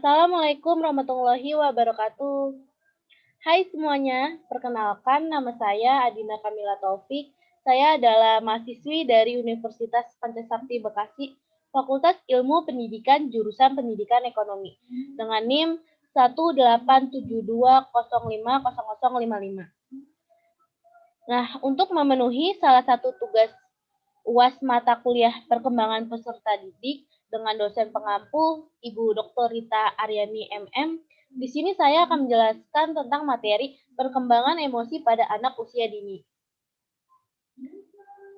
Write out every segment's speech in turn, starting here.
Assalamualaikum warahmatullahi wabarakatuh. Hai semuanya, perkenalkan nama saya Adina Kamila Taufik. Saya adalah mahasiswi dari Universitas Pancasakti Bekasi, Fakultas Ilmu Pendidikan jurusan Pendidikan Ekonomi, dengan NIM 18720500055. Nah, untuk memenuhi salah satu tugas UAS mata kuliah perkembangan peserta didik dengan dosen pengampu Ibu Dr. Rita Aryani MM, di sini saya akan menjelaskan tentang materi perkembangan emosi pada anak usia dini.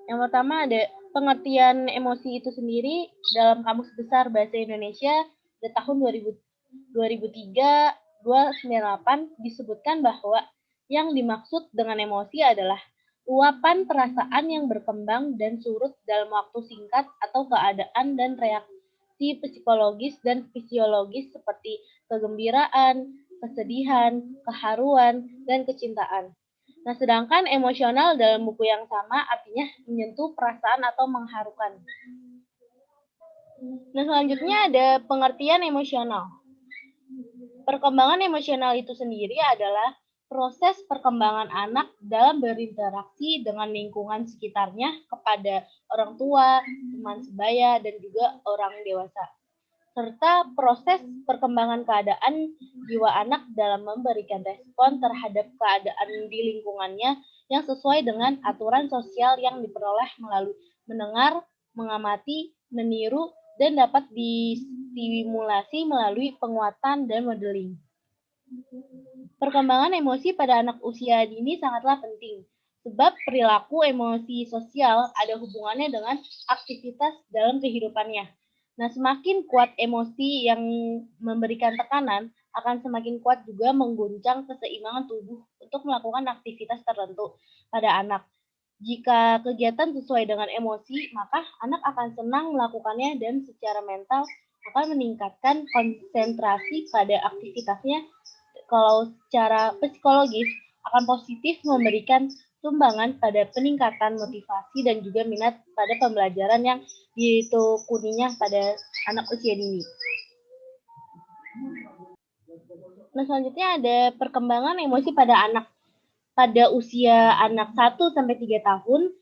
Yang pertama ada pengertian emosi itu sendiri dalam Kamus Besar Bahasa Indonesia di tahun 2003-298 disebutkan bahwa yang dimaksud dengan emosi adalah luapan perasaan yang berkembang dan surut dalam waktu singkat atau keadaan dan reaksi psikologis dan fisiologis seperti kegembiraan, kesedihan, keharuan, dan kecintaan. Nah, sedangkan emosional dalam buku yang sama artinya menyentuh perasaan atau mengharukan. Nah, selanjutnya ada pengertian emosional. Perkembangan emosional itu sendiri adalah proses perkembangan anak dalam berinteraksi dengan lingkungan sekitarnya kepada orang tua, teman sebaya, dan juga orang dewasa. Serta proses perkembangan keadaan jiwa anak dalam memberikan respon terhadap keadaan di lingkungannya yang sesuai dengan aturan sosial yang diperoleh melalui mendengar, mengamati, meniru, dan dapat distimulasi melalui penguatan dan modeling. Perkembangan emosi pada anak usia dini sangatlah penting, sebab perilaku emosi sosial ada hubungannya dengan aktivitas dalam kehidupannya. Nah, semakin kuat emosi yang memberikan tekanan, akan semakin kuat juga mengguncang keseimbangan tubuh untuk melakukan aktivitas tertentu pada anak. Jika kegiatan sesuai dengan emosi, maka anak akan senang melakukannya dan secara mental akan meningkatkan konsentrasi pada aktivitasnya. Kalau secara psikologis akan positif memberikan sumbangan pada peningkatan motivasi dan juga minat pada pembelajaran yang ditekuninya pada anak usia dini. Nah, selanjutnya ada perkembangan emosi pada anak. Pada usia anak 1-3 tahun,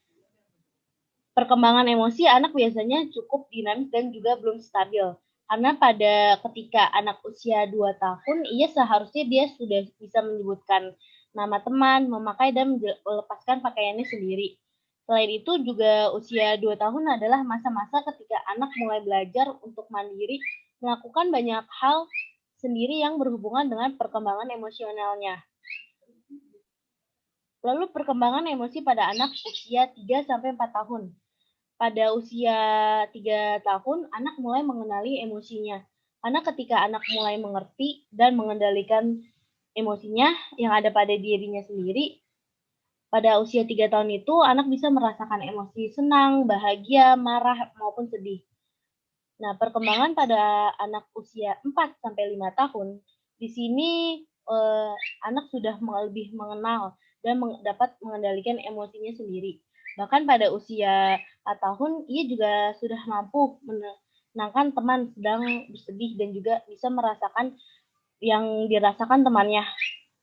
perkembangan emosi anak biasanya cukup dinamis dan juga belum stabil. Karena pada ketika anak usia 2 tahun, seharusnya dia sudah bisa menyebutkan nama teman, memakai dan melepaskan pakaiannya sendiri. Selain itu juga usia 2 tahun adalah masa-masa ketika anak mulai belajar untuk mandiri, melakukan banyak hal sendiri yang berhubungan dengan perkembangan emosionalnya. Lalu perkembangan emosi pada anak usia 3-4 tahun. Pada usia 3 tahun, anak mulai mengenali emosinya. Karena ketika anak mulai mengerti dan mengendalikan emosinya yang ada pada dirinya sendiri, pada usia 3 tahun itu, anak bisa merasakan emosi senang, bahagia, marah, maupun sedih. Nah, perkembangan pada anak usia 4-5 tahun, di sini anak sudah lebih mengenal dan dapat mengendalikan emosinya sendiri. Bahkan pada usia 4 tahun, ia juga sudah mampu menenangkan teman sedang bersedih dan juga bisa merasakan yang dirasakan temannya.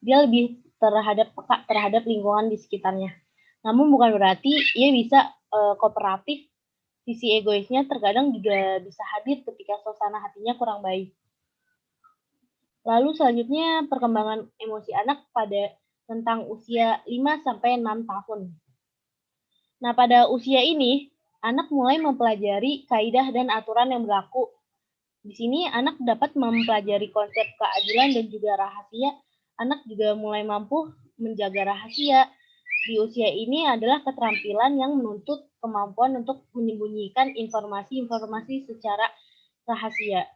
Dia lebih peka terhadap lingkungan di sekitarnya. Namun bukan berarti ia bisa kooperatif. Sisi egoisnya terkadang juga bisa hadir ketika suasana hatinya kurang baik. Lalu selanjutnya perkembangan emosi anak pada tentang usia 5-6 tahun. Nah, pada usia ini, anak mulai mempelajari kaidah dan aturan yang berlaku. Di sini anak dapat mempelajari konsep keadilan dan juga rahasia. Anak juga mulai mampu menjaga rahasia. Di usia ini adalah keterampilan yang menuntut kemampuan untuk menyembunyikan informasi-informasi secara rahasia.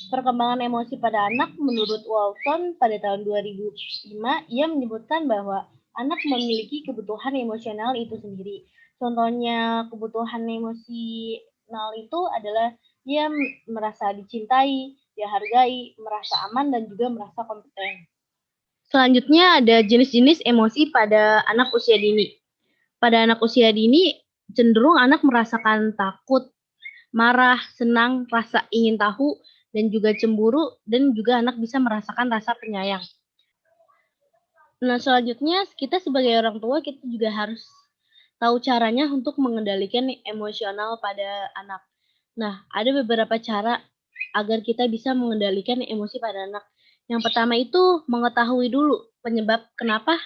Perkembangan emosi pada anak menurut Walton pada tahun 2005, ia menyebutkan bahwa anak memiliki kebutuhan emosional itu sendiri. Contohnya kebutuhan emosional itu adalah dia merasa dicintai, dihargai, merasa aman, dan juga merasa kompeten. Selanjutnya ada jenis-jenis emosi pada anak usia dini. Pada anak usia dini, cenderung anak merasakan takut, marah, senang, rasa ingin tahu, dan juga cemburu, dan juga anak bisa merasakan rasa penyayang. Nah, selanjutnya kita sebagai orang tua kita juga harus tahu caranya untuk mengendalikan emosional pada anak. Nah, ada beberapa cara agar kita bisa mengendalikan emosi pada anak. Yang pertama itu mengetahui dulu penyebab kenapa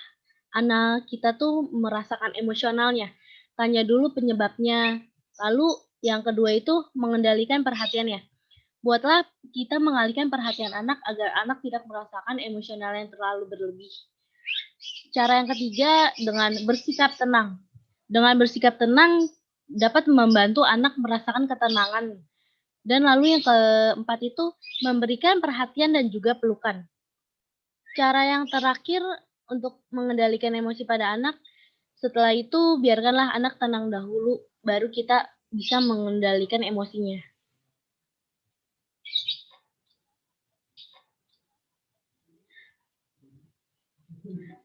anak kita tuh merasakan emosionalnya. Tanya dulu penyebabnya. Lalu yang kedua itu mengendalikan perhatiannya. Buatlah kita mengalihkan perhatian anak agar anak tidak merasakan emosional yang terlalu berlebih. Cara yang ketiga dengan bersikap tenang. Dengan bersikap tenang dapat membantu anak merasakan ketenangan. Dan lalu yang keempat itu memberikan perhatian dan juga pelukan. Cara yang terakhir untuk mengendalikan emosi pada anak, setelah itu biarkanlah anak tenang dahulu, baru kita bisa mengendalikan emosinya.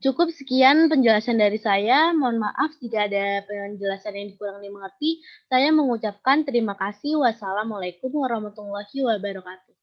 Cukup sekian penjelasan dari saya. Mohon maaf jika ada penjelasan yang kurang dimengerti. Saya mengucapkan terima kasih. Wassalamualaikum warahmatullahi wabarakatuh.